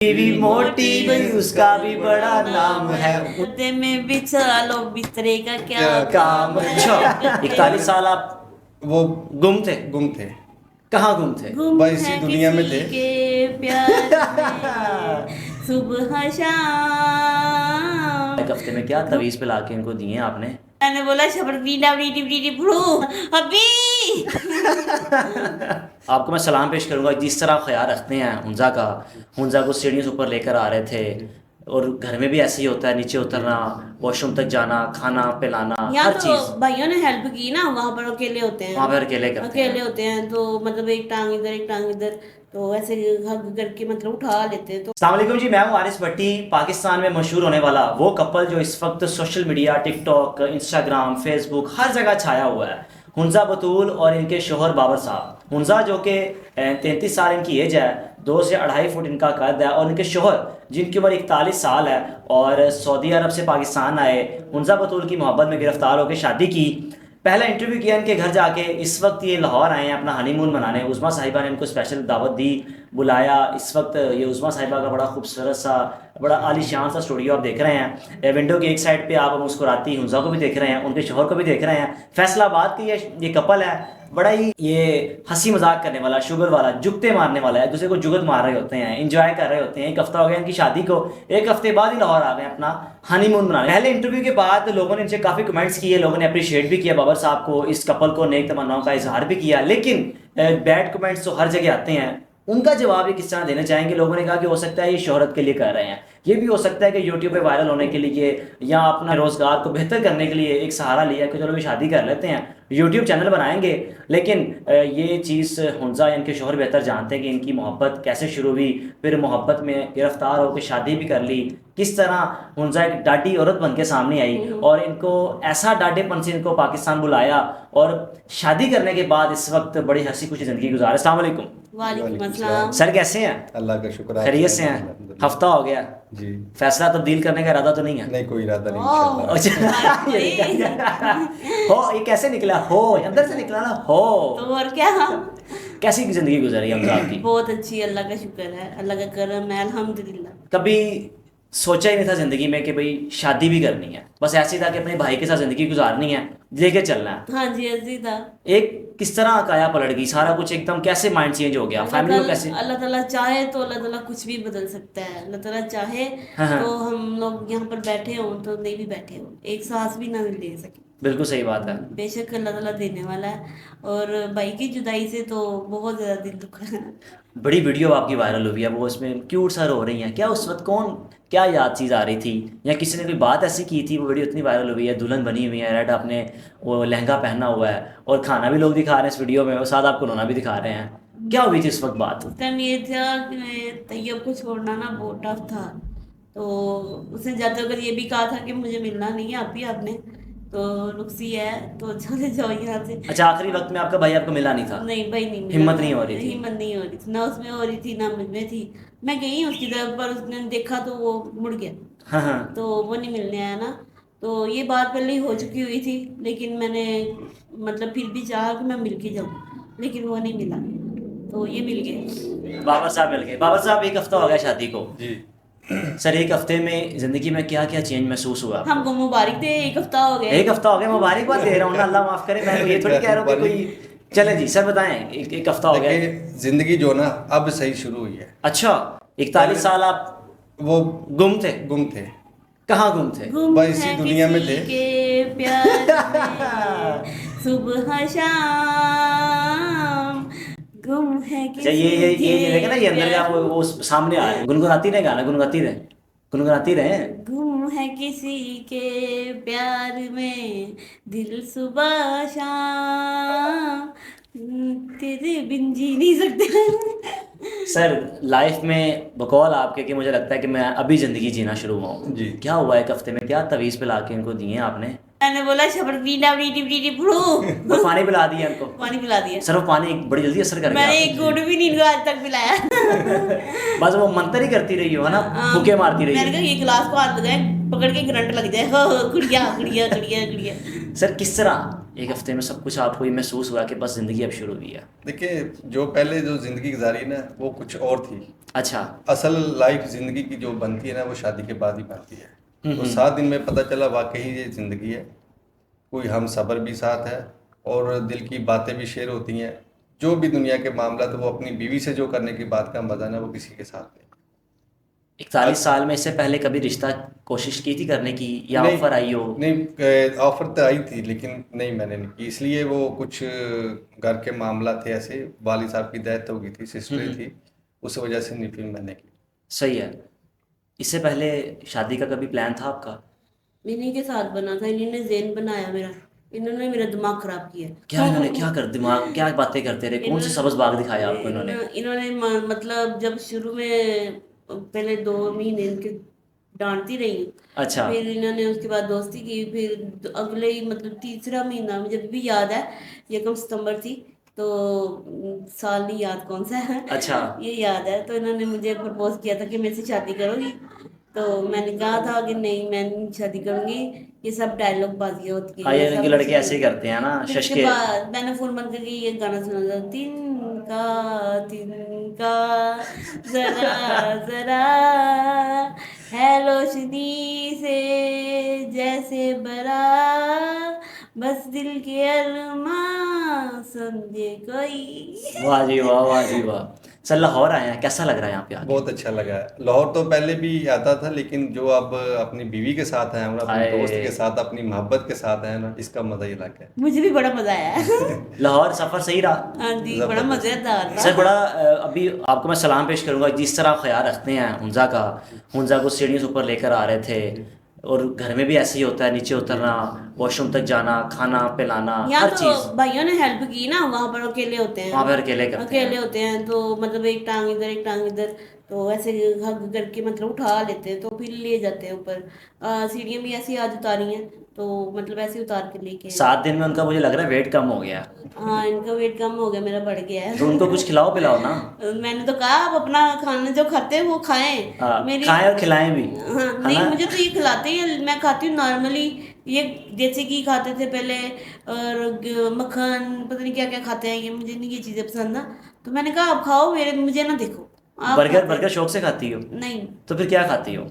बीवी मोटी भाई उसका भी बड़ा नाम है। मुद्दे में बिछा लो बिस्तरे का क्या काम। अच्छा 41 साल आप वो गुम थे? गुम थे। कहाँ गुम थे? गुम भाई इसी है दुनिया में किसी थे। के प्यार में सुबह शाम। एक हफ्ते में क्या तवीज पिला के इनको दिए आपने? मैंने बोला शबर बीना बीटी बीटी भड़ू अभी। आपको मैं सलाम पेश करूंगा। जिस तरह आप ख्याल रखते हैं हुंजा का, हुंजा को सीढ़ियों से ऊपर लेकर आ रहे थे और घर में भी ऐसे ही होता है, नीचे उतरना, वॉशरूम तक जाना, खाना पिलाना, यहाँ हर तो चीज भाइयों ने हेल्प की ना, वहाँ पर अकेले होते हैं। वहाँ पर अकेले करते अकेले हैं। होते हैं तो मतलब एक टांग इधर एक टांग इधर, तो ऐसे हग करके मतलब उठा लेते हैं। तो अस्सलाम वालेकुम जी, मैं हूँ आरिस भट्टी। पाकिस्तान में मशहूर होने वाला वो कपल जो इस वक्त social media, TikTok, Instagram, Facebook हर जगह छाया हुआ है, हुंजा बतूल और इनके शोहर बाबर साहब। हुंजा जो कि 33 साल इनकी एज है, 2 से 2.5 फुट इनका कद है, और इनके शोहर जिनकी उम्र 41 साल है और सऊदी अरब से पाकिस्तान आए, हुंजा बतूल की मोहब्बत में गिरफ्तार होकर शादी की। पहला इंटरव्यू किया इनके घर जाके। इस वक्त ये लाहौर आए हैं अपना हनीमून मनाने। उज़मा साहिबा ने इनको स्पेशल दावत दी, बुलाया। इस वक्त ये उज़मा साहिबा का बड़ा खूबसूरत सा, बड़ा आलीशान सा स्टूडियो आप देख रहे हैं। विंडो की एक साइड पे आप मुस्कुराती हुंजा को भी देख रहे हैं, उनके शोहर को भी देख रहे हैं। फैसलाबाद की ये कपल है, बड़ा ही ये हंसी मजाक करने वाला, शुगर वाला, जुगते मारने वाला है। एक दूसरे को जुगत मार रहे होते हैं, इंजॉय कर रहे होते हैं। 1 हफ्ता हो गया इनकी शादी को, 1 हफ्ते बाद ही लाहौर आ गए अपना हनीमून मनाने। पहले इंटरव्यू के बाद लोगों ने इनसे काफ़ी कमेंट्स किए, लोगों ने अप्रिशिएट भी किया बाबर साहब को, इस कपल को नेक तमन्नाओं का इजहार भी किया। लेकिन बैड कमेंट्स तो हर जगह आते हैं। उनका जवाब ये किस तरह देना चाहेंगे? लोगों ने कहा कि हो सकता है ये शोहरत के लिए कर रहे हैं, ये भी हो सकता है कि यूट्यूब पे वायरल होने के लिए या अपना रोज़गार को बेहतर करने के लिए एक सहारा लिया कि चलो भी शादी कर लेते हैं, यूट्यूब चैनल बनाएंगे। लेकिन ये चीज़ हुंजा या इनके शोहर बेहतर जानते हैं कि इनकी मोहब्बत कैसे शुरू हुई, फिर मोहब्बत में गिरफ्तार होकर शादी भी कर ली। किस तरह हुंजा एक डाटी औरत बन के सामने आई और इनको ऐसा डाटेपन से इनको पाकिस्तान बुलाया और शादी करने के बाद इस वक्त बड़ी हंसी खुशी ज़िंदगी गुजार। अस्सलाम वालेकुम। वालेकुम अस्सलाम। सर कैसे हैं? अल्लाह का शुक्र है। खैरियत से हैं? हफ्ता हो गया, जी। फैसला तब्दील करने का इरादा तो नहीं है? नहीं, कोई इरादा नहीं ओह, इंशाल्लाह। अच्छा हो, ये कैसे निकला हो? अंदर से निकला ना हो। तो और क्या, कैसी जिंदगी गुजरी हमजा आपकी? बहुत अच्छी, अल्लाह का शुक्र है, अल्लाह का करम है, अल्हम्दुलिल्लाह। कभी सोचा ही नहीं था जिंदगी में कि भाई शादी भी करनी है, बस ऐसे ही था कि अपने भाई के साथ जिंदगी गुजारनी है, लेके चलना है। हाँ जी, ऐसे ही था। एक किस तरह काया पलट गई, सारा कुछ एकदम कैसे माइंड चेंज हो गया, फैमिली को कैसे? अल्लाह ताला चाहे तो अल्लाह ताला कुछ भी बदल सकता है। अल्लाह ताला चाहे हाँ। तो हम लोग यहाँ पर बैठे हों तो नहीं भी बैठे हों, एक सांस भी ना ले सके। बिल्कुल सही बात है। बेशक अल्लाह ताला देने वाला है। और भाई की जुदाई से तो बहुत ज़्यादा दिल दुखा है। बड़ी वीडियो आपकी वायरल हुई है, वो इसमें क्यूट सा रो रही हैं। क्या उस वक्त कौन क्या याद चीज़ आ रही थी, या किसी ने कोई बात ऐसी की थी? वो वीडियो इतनी वायरल हुई है, दुल्हन बनी हुई है, रेड आपने वो लहंगा पहना हुआ है और खाना भी लोग दिखा रहे हैं इस वीडियो में, और साथ आपको रोना भी दिखा रहे हैं। क्या हुई थी उस वक्त बात? उस टाइम ये था कि तैयब को छोड़ना ना बहुत टफ था। तो उसने जाते वक्त ये भी कहा था कि मुझे मिलना नहीं है अभी आपने, तो रुकसी है तो चले जाओ यहाँ से। अच्छा, आखिरी वक्त में आपका भाई आपको मिला नहीं था? नहीं भाई, नहीं मिला हिम्मत था। नहीं हो रही थी? हिम्मत नहीं हो रही थी, ना उसमें हो रही थी ना मुझ में थी। मैं गई उसकी तरफ पर उसने देखा तो वो मुड़ गया, हाँ हाँ। तो वो नहीं मिलने आया ना। तो ये बात पहले ही हो चुकी हुई थी, लेकिन मैंने मतलब फिर भी चाहा कि मैं मिल के जाऊँ, लेकिन वो नहीं मिला, तो ये मिल गए। बाबर साहब मिल गए। बाबर साहब 1 हफ्ता हो गया शादी को। जी। सर 1 हफ्ते में जिंदगी में क्या क्या चेंज महसूस हुआ? हमको मुबारक दे, 1 हफ्ता हो गया। 1 हफ्ता हो गया, मुबारकबाद दे रहा हूँ ना, अल्लाह माफ करे। मैं ये थोड़ी कह रहा हूँ कि कोई। चले जी सर बताएं, एक हफ्ता हो गया। देखिए, जिंदगी जो ना अब सही शुरू हुई है। अच्छा 41 साल आप वो गुम थे? गुम थे। कहाँ गुम थे? गुम भाई इसी है दुनिया में किसी थे। के प्यार में सुबह शाम, गुम है अच्छा किसी ये देखा ना, ये अंदर का प्यार वो सामने आ रहा है। गुनगुनाती रहे गाना, गुनगुनाती रहे। गुम है किसी के प्यार में दिल सुबह शाम, तेरे बिन जी नहीं सकते। सर लाइफ में बकौल आपके कि मुझे लगता है कि मैं अभी ज़िंदगी जीना शुरू हुआ हूँ। जी। क्या हुआ 1 हफ्ते में, क्या तवीज़ पिला के इनको दिए आपने? मैंने बोला शबर बीना बीटी बीटी भड़ू वो पानी पिला दिया इनको? पानी पिला दिया। सर वो पानी बड़ी जल्दी असर कर मैंने गया। एक घूंट भी नहीं इनको आज तक पिलाया। बस वो मंतर ही करती रही हो है ना, हाँ, फुके मारती रही मैंने हो। कहा ये गिलास को हाथ लगाए, पकड़ के करंट लग जाए, हो गुड़िया गुड़िया गुड़िया गुड़िया। सर किस तरह एक हफ्ते में सब कुछ आपको ये महसूस हुआ कि बस ज़िंदगी अब शुरू हुई है? देखिए, जो पहले जो ज़िंदगी गुजारी ना वो कुछ और थी। अच्छा। असल लाइफ ज़िंदगी की जो बनती है ना वो शादी के बाद ही बनती है। तो 7 दिन में पता चला वाकई ये ज़िंदगी है। कोई हम सब्र भी साथ है और दिल की बातें भी शेयर होती हैं। जो भी दुनिया के मामला तो वो अपनी बीवी से जो करने की बात का मज़ा ना वो किसी के साथ नहीं। 41 साल में इससे पहले कभी रिश्ता कोशिश की थी करने की या नहीं, ऑफर आई हो? नहीं, ऑफर तो आई थी लेकिन नहीं, मैंने नहीं की। इसलिए वो कुछ घर के मामला थे ऐसे, वाली साहब की डेथ हो गई थी, सिस्टर थी, उस वजह से नहीं फिर मैंने की। सही है। इससे पहले शादी का कभी प्लान था आपका? इन्हीं के साथ बना था, इन्होंने ज़ेन बनाया मेरा, इन्होंने मेरा दिमाग खराब किया। क्या इन्होंने क्या कर दिमाग क्या बातें करते रहे? कौन से सबज बाग दिखाया आपको इन्होंने? इन्होंने मतलब जब शुरू में पहले 2 महीने इनके डांटती रही, अच्छा। फिर इन्होंने उसके बाद दोस्ती की, फिर अगले ही मतलब तीसरा महीना मुझे अभी भी याद है, 1 सितंबर थी, तो साल नहीं याद कौन सा है, अच्छा। ये याद है। तो इन्होंने मुझे प्रपोज किया था कि मेरे से शादी करोगी, तो मैंने कहा था कि नहीं मैं नहीं शादी करूंगी, ये सब डायलॉग बाजियां होती हाँ, है, ये ये सब इनके लड़के कुछ ऐसे ही नहीं। करते हैं ना, फिर शश उसके के। बाद मैंने फोन बंद करके ये गाना सुना था, तिनका जरा जरा है रोशनी से जैसे बरा, बस दिल के अरमां समझे कोई। हाँ। वाह जी वाह, वाह जी वाह। सर लाहौर आए हैं, कैसा लग रहा है यहाँ पे आके? बहुत अच्छा लगा है। लाहौर तो पहले भी आता था लेकिन जो अब अपनी बीवी के साथ आया हूँ ना, अपने दोस्त के आए साथ, अपनी मोहब्बत के साथ आया ना, इसका मजा ही अलग है। मुझे भी बड़ा मजा आया। लाहौर सफ़र सही रहा? हाँ जी, बड़ा जबरदस्त। मजेदार सर था। बड़ा अभी आपको मैं सलाम पेश करूंगा, जिस तरह आप ख्याल रखते हैं हुंजा का। हुंजा को सीढ़ियों से ऊपर लेकर आ रहे थे, और घर में भी ऐसे ही होता है, नीचे उतरना, वॉशरूम तक जाना, खाना पिलाना, यहाँ हर तो चीज़। भाइयों ने हेल्प की ना, वहाँ पर अकेले होते हैं, वहाँ पर अकेले करते अकेले हैं। होते हैं, तो मतलब एक टांग इधर एक टांग इधर, तो ऐसे हग करके मतलब उठा लेते हैं, तो फिर ले जाते हैं ऊपर। सीढ़ियाँ भी ऐसी आज उतारी हैं, तो मतलब ऐसे उतार के लेके आए। 7 दिन में उनका मुझे लग रहा है वेट कम हो गया। हाँ, इनका वेट कम हो गया, मेरा बढ़ गया है। तो उनको कुछ खिलाओ पिलाओ ना। मैंने तो कहा आप अपना खाना जो खाते हैं वो खाएं। हाँ, मेरी खाएं और खिलाएं भी, हाँ है नहीं, ना? मुझे तो ये खिलाते हैं, मैं खाती हूँ नॉर्मली, ये जैसे कि खाते थे पहले, और मक्खन पता नहीं क्या क्या खाते हैं ये, मुझे नहीं ये चीज़ें पसंद ना, तो मैंने कहा आप खाओ, मेरे मुझे ना देखो आप बर्गर खाते बर्गर शौक से खाती हो? नहीं, तो फिर क्या खाती हो?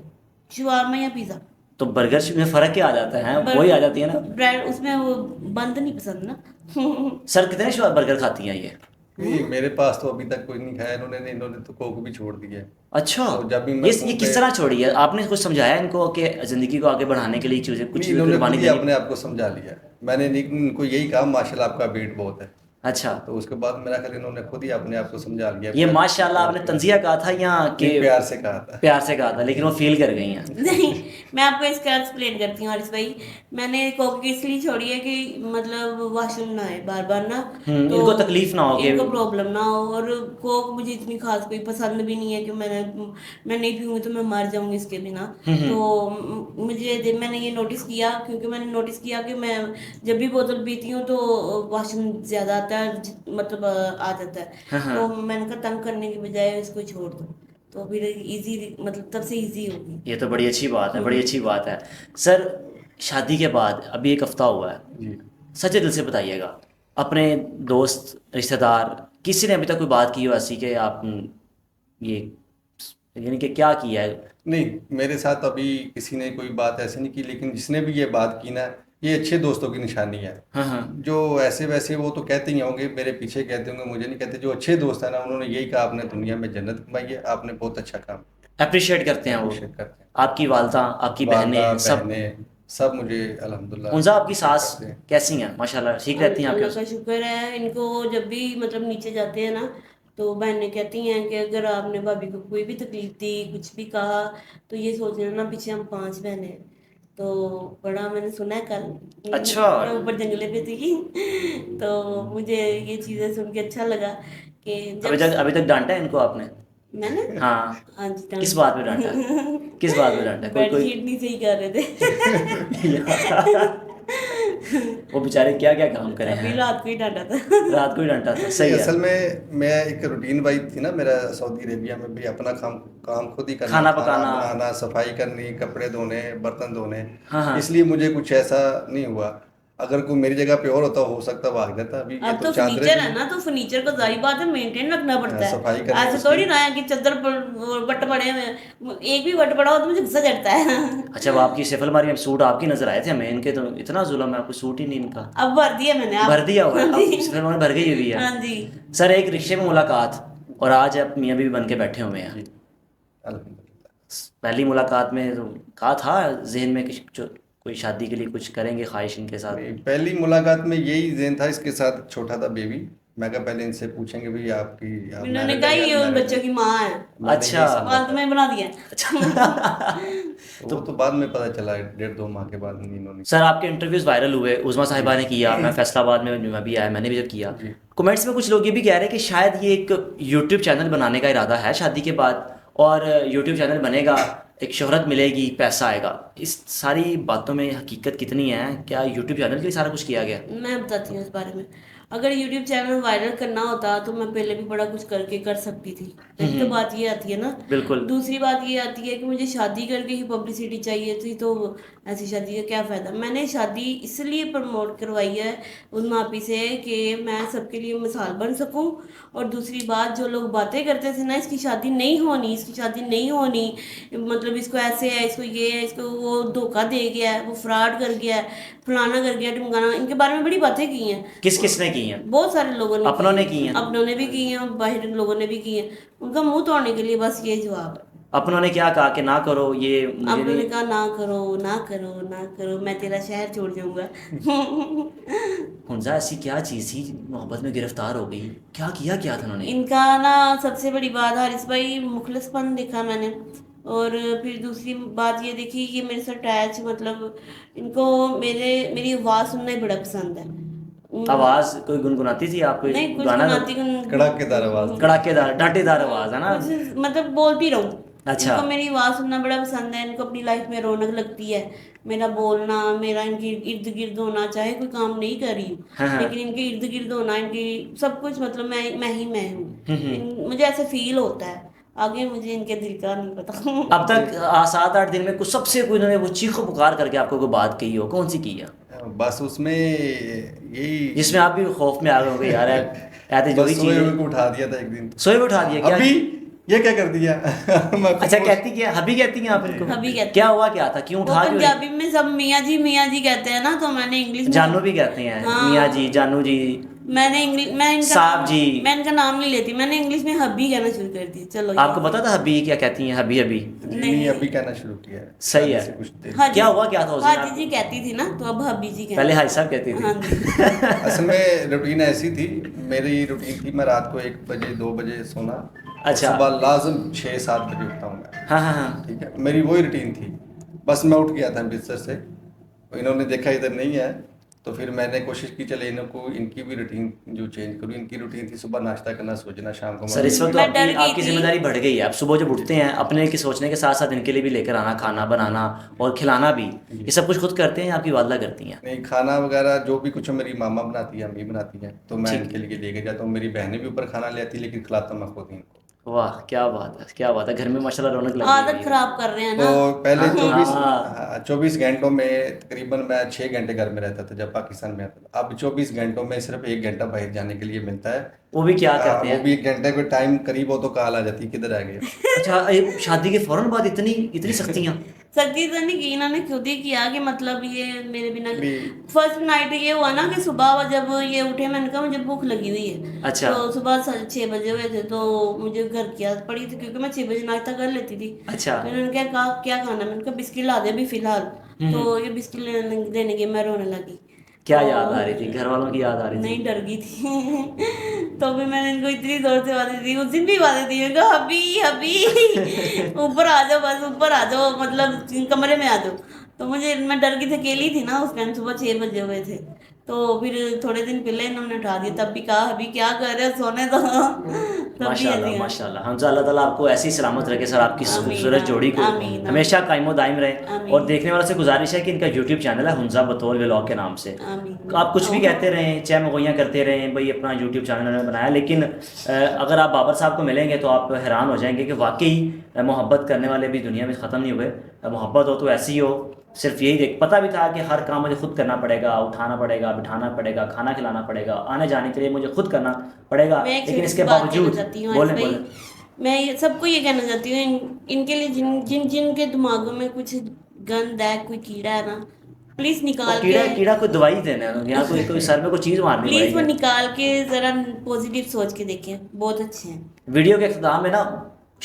शवारमा या पिज़्ज़ा। तो बर्गर में फ़र्क क्या आ जाता है, वही आ जाती है ना? ब्रेड उसमें वो बंद नहीं पसंद ना। सर कितने बर्गर खाती हैं ये? नहीं, मेरे पास तो अभी तक कोई नहीं खाया इन्होंने तो कोक भी छोड़ दिया है। अच्छा। और जब भी मैं ये किस तरह छोड़ी है आपने? कुछ समझाया इनको कि ज़िंदगी को आगे बढ़ाने के लिए चीज़ें कुछ नहीं, इन्होंने कुर्बानी खुद ही देनी? अपने आप को समझा लिया है। मैंने नहीं, इनको यही कहा माशाल्लाह आपका वेट बहुत है, अच्छा। तो उसके बाद मेरा ख्याल इन्होंने खुद ही अपने आप को समझा लिया। ये माशाल्लाह आपने तंजिया कहा था या कि नहीं, प्यार से कहा था। प्यार से कहा था, लेकिन वो फील कर गई हैं। नहीं, मैं आपको इसका एक्सप्लेन करती हूँ हारिस भाई। मैंने कोक इसलिए छोड़ी है कि मतलब वॉशरूम ना आए बार बार ना, तो इनको तकलीफ ना हो कि इनको प्रॉब्लम ना हो, और कोक मुझे इतनी खास कोई पसंद भी नहीं है कि मैं नहीं पीऊँगी तो मैं मर जाऊँगी इसके बिना। तो मैंने ये नोटिस किया, क्योंकि मैंने नोटिस किया कि मैं जब भी बोतल पीती हूँ तो वॉशरूम ज़्यादा आता है, मतलब आ जाता है, तो मैंने कहा तंग करने की बजाय इसको छोड़ दो, तो फिर इजी मतलब तब से इजी होगी। ये तो बड़ी अच्छी बात है, बड़ी अच्छी बात है। सर शादी के बाद अभी 1 हफ्ता हुआ है, जी। सच्चे दिल से बताइएगा, अपने दोस्त रिश्तेदार किसी ने अभी तक कोई बात की हो ऐसी कि आप ये यानी कि क्या किया है? नहीं, मेरे साथ अभी किसी ने कोई बात ऐसी नहीं की, लेकिन जिसने भी ये बात की ना, ये अच्छे दोस्तों की निशानी है। हाँ हाँ। जो ऐसे वैसे वो तो कहते ही होंगे, मेरे पीछे कहते होंगे, मुझे नहीं कहते। जो अच्छे दोस्त हैं ना, उन्होंने यही कहा आपने दुनिया में जन्नत कमाई है, आपने बहुत अच्छा काम किया। अप्रिशिएट करते हैं वो, Appreciate करते हैं। आपकी वालदा, आपकी वालदा, बहनें सब। बहनें, सब मुझे अल्हम्दुलिल्लाह। उनसे आपकी सास करते हैं। कैसी हैं? माशाल्लाह ठीक रहती हैं अल्लाह आपके? का शुक्र है, इनको जब भी मतलब नीचे जाते हैं ना, तो बहनें कहती हैं कि अगर आपने भाभी को कोई भी तकलीफ दी, कुछ भी कहा, तो ये सोच लेना पीछे हम 5 बहनें हैं। तो बड़ा मैंने सुना है कल, अच्छा। मैं ऊपर जंगले पे थी, तो मुझे ये चीज़ें सुन के अच्छा लगा कि अभी तक डांटा है इनको आपने? मैंने हाँ। हाँ जी किस बात पे डांटा? किस बात पे डांटा? कोई बेडशीट नहीं सही कर रहे थे। वो बेचारे क्या क्या काम करे अभी हैं, रात को ही डांटा था। रात को ही डांटा था। सही है। असल में मैं एक रूटीन वाइज थी ना मेरा, सऊदी अरेबिया में भी अपना काम काम खुद ही करना, खाना खाना पकाना। बनाना, सफाई करनी, कपड़े धोने, बर्तन धोने, हाँ हाँ। इसलिए मुझे कुछ ऐसा नहीं हुआ। अगर कोई मेरी जगह पे और होता हो सकता भाग जाता। अभी ये अब तो तो चादरें फर्नीचर भी है ना, तो फर्नीचर को जारी बात है मेंटेन रखना पड़ता है। सफाई करनी ऐसे उसकी। थोड़ी ना है कि चादर पर बट पड़े हुए हैं, एक भी बट पड़ा हो तो मुझे गुस्सा चढ़ता है। अच्छा, वो आपकी सैफ अलमारी में सूट आपकी नजर आए थे हमें, इनके तो इतना जुल्म है, आपको सूट ही नहीं इनका। अब भर दिया मैंने, अब भर दिया हुआ है, हाँ अब जी। सैफ अलमारी भर गई हुई है। हाँ जी। सर, एक रिक्शे में मुलाकात, और आज आप मियाँ बीवी बन के बैठे हुए हैं। अल्हम्दुलिल्लाह। पहली मुलाकात में तो कहा था जहन में कि कोई शादी के लिए कुछ करेंगे, ख्वाहिश इनके साथ? नहीं, पहली मुलाकात में यही ज़हन था। इसके साथ छोटा था बेबी, मैं कहा पहले इनसे पूछेंगे भाई आपकी आप इन्होंने married कहा है या ये उन unmarried बच्चों है? की माँ है, मैंने अच्छा। यही समझा फालतू था। में बना दिया। वो तो बाद में पता चला, 1.5-2 माह के बाद इन्होंने। सर, आपके इंटरव्यूज वायरल हुए, उज़मा साहिबा ने किया, मैं फैसलाबाद में मैं भी आया, मैंने भी जब किया। जी। कमेंट्स में कुछ लोग ये भी कह रहे हैं कि शायद ये एक यूट्यूब चैनल बनाने का इरादा है शादी के बाद, और यूट्यूब चैनल बनेगा, एक शोहरत मिलेगी, पैसा आएगा। इस सारी बातों में हकीकत कितनी है? क्या यूट्यूब चैनल के लिए सारा कुछ किया गया? मैं बताती हूँ इस बारे में। अगर YouTube चैनल वायरल करना होता तो मैं पहले भी बड़ा कुछ करके कर सकती थी। पहली तो बात ये आती है ना। बिल्कुल। दूसरी बात ये आती है कि मुझे शादी करके ही पब्लिसिटी चाहिए थी, तो ऐसी शादी का क्या फ़ायदा। मैंने शादी इसलिए प्रमोट करवाई है उन मापी से कि मैं सबके लिए मिसाल बन सकूं। और दूसरी बात, जो लोग बातें करते थे ना, इसकी शादी नहीं होनी, इसकी शादी नहीं होनी, मतलब इसको ऐसे है, इसको ये है, इसको वो धोखा दे गया है, वो फ्रॉड कर गया है, फलाना कर गया, ढिमकाना, इनके बारे में बड़ी बातें की हैं। किस किस ने की हैं? बहुत सारे लोगों ने अपनों ने की हैं। अपनों ने भी की हैं और बाहर लोगों ने भी की हैं। उनका मुंह तोड़ने के लिए बस ये जवाब है। अपनों ने क्या कहा कि ना करो, ये मुझे अपनों ने नहीं। कहा ना करो, ना करो, ना करो, मैं तेरा शहर छोड़ जाऊंगा। हुंजा, ऐसी क्या चीज़ थी मोहब्बत में गिरफ्तार हो गई? क्या था उन्होंने? इनका ना सबसे बड़ी बात, हारिस भाई, मुखलिसपन देखा मैंने। और फिर दूसरी बात ये देखी, ये मेरे से अटैच, मतलब इनको मेरी आवाज़ सुनना ही बड़ा पसंद है। आवाज़ कोई गुनगुनाती थी? आप कोई नहीं, कुछ गाना गुनाती कड़ाकेदार आवाज़। कड़ाकेदार डांटेदार आवाज़ है ना? कुछ मतलब बोलती रहूं। अच्छा। इनको मेरी आवाज़ सुनना बड़ा पसंद है। इनको अपनी लाइफ में रौनक लगती है मेरा बोलना, मेरा इनके इर्द गिर्द होना। चाहे कोई काम नहीं कर रही हूँ, हाँ। लेकिन इनके इर्द गिर्द होना, इनकी सब कुछ, मतलब मैं ही मैं हूँ। मुझे ऐसे फील होता है। आगे मुझे इनके दिल का नहीं पता। अब तक 7-8 दिन में कुछ सबसे कोई उन्होंने वो चीखो पुकार करके आपको कोई बात कही हो, कौन सी की है? बस उसमें यही, जिसमें आप भी खौफ में आ गए होंगे, यार ऐसे जो बस ही सोए चीज़ हुए को उठा दिया था एक दिन। सोए में उठा दिया क्या? अभी ये क्या कर दिया? मैं अच्छा, कहती क्या, हबी कहती हैं आप इनको? हबी कहती क्या हुआ, क्या था, क्यों वो उठा क्यों? पंजाबी में सब मियाँ जी कहते हैं ना, तो मैंने इंग्लिश में, जानू भी कहते हैं, हाँ। मियाँ जी, जानू जी, मैं इनका साहब जी। मैं इनका नाम नहीं लेती, मैंने इंग्लिश में हबी कहना शुरू कर दी। चलो, आपको पता था हबी क्या कहती हैं? हबी हबी नहीं, अभी कहना शुरू किया है। सही है। शादी से कुछ देर हाँ जी। क्या हुआ, क्या था उस दिन हाजी आप- जी कहती थी ना, तो अब हबी जी कहती। पहले हाई साहब कहती थी। हाँ जी। असल में रूटीन ऐसी थी, मेरी रूटीन थी, मैं रात को 1 बजे 2 बजे सोना, और अच्छा। सुबह लाजम 6-7 बजे उठता हूँ मैं। हाँ हाँ हाँ। ठीक है, मेरी वही रूटीन थी। बस मैं उठ गया था बिस्तर से, इन्होंने देखा इधर नहीं है, तो फिर मैंने कोशिश की चले इनको इनकी भी रूटीन जो चेंज करूँ। इनकी रूटीन थी सुबह नाश्ता करना, सोचना, शाम को सर, इस वक्त तो मैं डर आपकी गई आपकी थी। जिम्मेदारी बढ़ गई है। आप सुबह जब उठते हैं, अपने की सोचने के साथ साथ इनके लिए भी लेकर आना, खाना बनाना और खिलाना भी, ये सब कुछ खुद करते हैं या आपकी वालदा करती हैं? नहीं, खाना वगैरह जो भी कुछ मेरी मामा बनाती है, अम्मी बनाती हैं, तो मैं ठीक। इनके लिए लेके जाता हूँ। मेरी बहनें भी ऊपर खाना ले आती, लेकिन खिलाता मैं खुद ही इनको। वाह, क्या बात है, क्या बात है, घर में माशाल्लाह रौनक लगी आदत हुई है। खराब कर रहे हैं तो ना। पहले हाँ। 24 घंटों में तकरीबन मैं 6 घंटे घर में रहता था जब पाकिस्तान में आता था। अब 24 घंटों में सिर्फ 1 घंटा बाहर जाने के लिए मिलता है। वो भी क्या करते वो हैं? भी 1 घंटे को टाइम करीब हो तो कॉल आ जाती है, किधर आ गए? अच्छा, शादी के फौरन बाद इतनी सख्तियाँ? सख्ती तो नहीं की, इन्होंने खुद ही किया कि मतलब ये मेरे बिना। भी फर्स्ट नाइट ये हुआ ना कि सुबह जब ये उठे, मैंने कहा मुझे भूख लगी हुई है। अच्छा। तो सुबह 6 बजे हुए थे, तो मुझे घर की आदत पड़ी थी, क्योंकि मैं 6 बजे नाश्ता कर लेती थी। अच्छा। तो इन्होंने कहा क्या खाना, मैंने कहा बिस्किट ला दे अभी फिलहाल। तो ये बिस्किट देने के मैं रोने लगी। क्या तो याद आ रही थी? घर वालों की याद आ रही थी? नहीं, डर गई थी। तो भी मैंने इनको इतनी जोर से आवाज़ दी, उस दिन भी आवाज़ दी, मैंने कहा हबी हबी ऊपर आ जाओ, बस ऊपर आ जाओ, मतलब कमरे में आ जाओ। तो मैं डर गई थी, अकेली थी ना उस टाइम, सुबह 6 बजे हुए थे। तो फिर थोड़े दिन पहले इन्होंने उठा दिया, तब भी कहा अभी क्या कर रहे हो, सोने दो। तब भी माशाल्लाह ऐसे ही। माशाल्लाह। हमजा अल्लाह ताला आपको ऐसी सलामत रखे सर, आपकी इस आमीन, खूबसूरत जोड़ी को आमीन, हमेशा कायमो दायम रहे। आमीन। और देखने वालों से गुजारिश है कि इनका यूट्यूब चैनल है हुंजा बतौल व्लॉग के नाम से। आमीन। आप कुछ भी कहते रहें, चाहे मगोइयाँ करते रहें, भाई अपना यूट्यूब चैनल उन्होंने बनाया, लेकिन अगर आप बाबर साहब को मिलेंगे तो आप हैरान हो जाएंगे कि वाकई मोहब्बत करने वाले भी दुनिया में ख़त्म नहीं हुए। मोहब्बत हो तो ऐसी हो, सिर्फ यही देख पता भी था कि हर काम मुझे खुद करना पड़ेगा, उठाना पड़ेगा, बिठाना पड़ेगा, खाना खिलाना पड़ेगा, आने जाने के लिए मुझे खुद करना पड़ेगा, मैं एक लेकिन छोटी इसके सी बात कहना बावजूद चाहती हूँ बोले आरिफ भाई, बोले मैं सबको ये कहना चाहती हूँ, इनके लिए जिनके दिमागों में कुछ गंद है, कोई कीड़ा है ना, प्लीज वो निकाल कीड़ा के, कीड़ा कोई दवाई देना है यहाँ, कोई सर में कोई चीज़ मारनी प्लीज वो पड़ेगी। निकाल के जरा पॉजिटिव सोच के देखें, बहुत अच्छे हैं। वीडियो के इख्तिताम में ना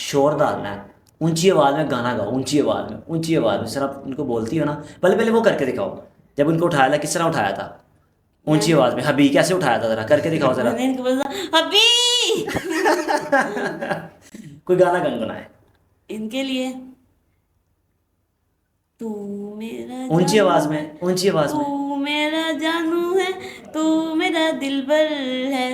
शोर डालना है, ऊंची आवाज़ में गाना गाओ, ऊंची आवाज़ में, ऊंची आवाज़ में। सर आप उनको बोलती हो ना, पहले पहले वो करके दिखाओ, जब उनको उठाया था किस तरह उठाया था, ऊंची आवाज़ में। हबी कैसे उठाया था, ज़रा करके दिखाओ ज़रा। मैंने इनको बोला अभी कोई गाना गनगनाए इनके लिए, तू मेरा ऊंची जानू आवाज़ है, में, ऊंची आवाज़ में। तू मेरा जानू है, तू मेरा दिलबर है,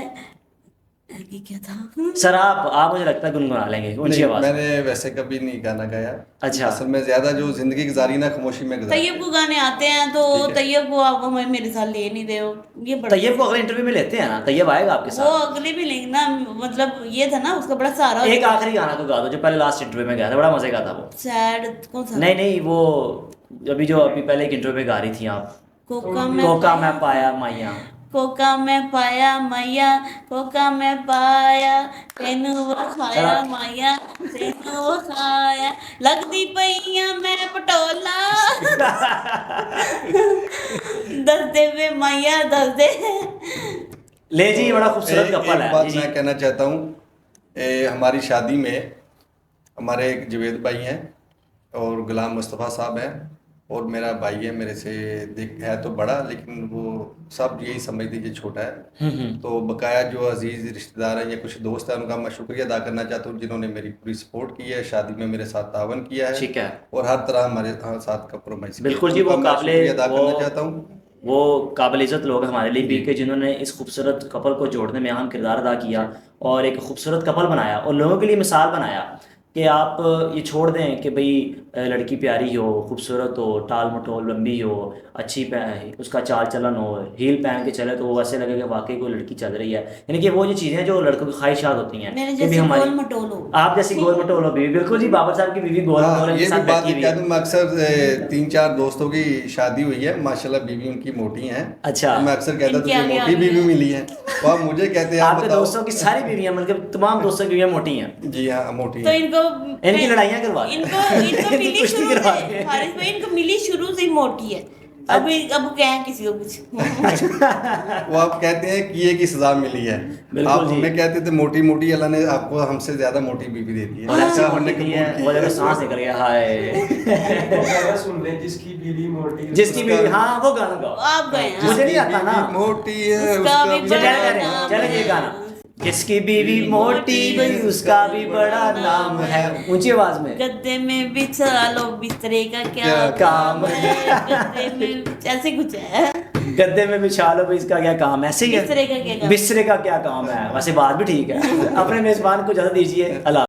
ये क्या था? सर आप मुझे लगता है गुनगुना लेंगे ऊंची नहीं, आवाज़ में। मैंने वैसे कभी नहीं गाना गाया। अच्छा। असल में ज्यादा जो जिंदगी गुजारी ना खामोशी में गुजारी। तैयब को गाने आते हैं तो ठीक है। तैयब को आप हमें मेरे साथ ले नहीं रहे हो, ये बड़ा तैयब को अगले इंटरव्यू में लेते हैं ना, तैयब आएगा आपके वो साथ। अगले भी लेंगे ना, मतलब ये था ना उसका बड़ा सहारा। एक आखिरी गाना तो गा दो जो पहले लास्ट इंटरव्यू में गया था, बड़ा मजे का था वो। सैड कौन सा? नहीं वो अभी पहले एक इंटरव्यू में गा रही थी आप, कोका मैं पाया माइया। कोका मैं पाया मैया, कोका मैं पाया, तेनू वो खाया माया, तेनू वो खाया, लगदी पईया मैं पटोला। दस दे वे माया दस दे। ले जी, बड़ा खूबसूरत एक कपल है बात जी। मैं कहना चाहता हूँ, हमारी शादी में हमारे एक जवेद भाई हैं और गुलाम मुस्तफ़ा साहब हैं, और मेरा भाई है मेरे से है तो बड़ा, लेकिन वो सब यही समझ लीजिए छोटा है। तो बकाया जो अजीज़ रिश्तेदार हैं या कुछ दोस्त हैं, उनका मैं शुक्रिया अदा करना चाहता हूँ जिन्होंने मेरी पूरी सपोर्ट की है, शादी में मेरे साथ तावन किया है, ठीक है। और हर तरह हमारे साथ कंप्रोमाइज़। बिल्कुल जी, वो काबिले अदा करना चाहता हूँ। वो काबिल इज़्ज़त लोग हैं हमारे लिए भी, कि जिन्होंने इस खूबसूरत कपल को जोड़ने में अहम किरदार अदा किया और एक खूबसूरत कपल बनाया और लोगों के लिए मिसाल बनाया कि आप ये छोड़ दें कि भाई लड़की प्यारी हो, खूबसूरत हो, टाल मटोल लंबी हो, अच्छी उसका चाल चलन हो, हील पहन के चले तो वो ऐसे लगे कि वाकई कोई लड़की चल रही है। यानी कि वो जो चीज़ें जो लड़कों की ख्वाहिशात होती हैं मेरे कि भी जैसी हमारी, गोल मटोल हो। आप जैसी गोल मटोल हो बीवी। बिल्कुल जी, बाबर साहब की बीवी गोल मटोल हाँ, के ये भी साथ बात बैठी हुई कह है। दूं, मैं अक्सर 3-4 दोस्तों की शादी हुई है, माशाल्लाह बीवी उनकी मोटी हैं। अच्छा। तो मैं अक्सर कहता इनके तुझे आगे मोटी आगे बीवी मिली है, तो आप मुझे कहते हैं आप आपके बताओ। दोस्तों की सारी बीवियां, मतलब तमाम दोस्तों की बीवियां मोटी हैं। जी हाँ, मोटी तो हैं। इनको इनकी लड़ाइयाँ करवा दें। इनको मिली कुश्ती शुरू करवा से, दें। हारिस भाई इनको मिली शुरू से ही मोटी है। अब कहें किसी को कुछ। वो आप कहते हैं किए की सजा मिली है, बिल्कुल आप जी। हमें कहते थे मोटी मोटी, अल्लाह ने आपको हमसे ज्यादा मोटी बीवी दे दी है। और ऐसे अच्छा, हमने मोटी कबूल है की वो है। जब सांस निकल गया, हाय। सुन ले जिसकी बीवी मोटी जिसकी भी, हाँ वो गाना गाओ। आप गए हैं। मुझे नहीं आता ना। बीवी मोटी है उसका उसका भी भी बड़ा बड़ा चले ये गाना, जिसकी बीवी मोटी भाई उसका भी बड़ा नाम है, ऊंची आवाज में। गद्दे में बिछा लो बिस्तरे का क्या क्या काम है, गद्दे में ऐसे कुछ है, गद्दे में बिछा लो भाई इसका क्या काम है, ऐसे ही है। बिस्तरे का क्या काम? बिस्तरे का क्या काम है, वैसे बात भी ठीक है। अपने मेजबान को इजाजत दीजिए, अल्लाह।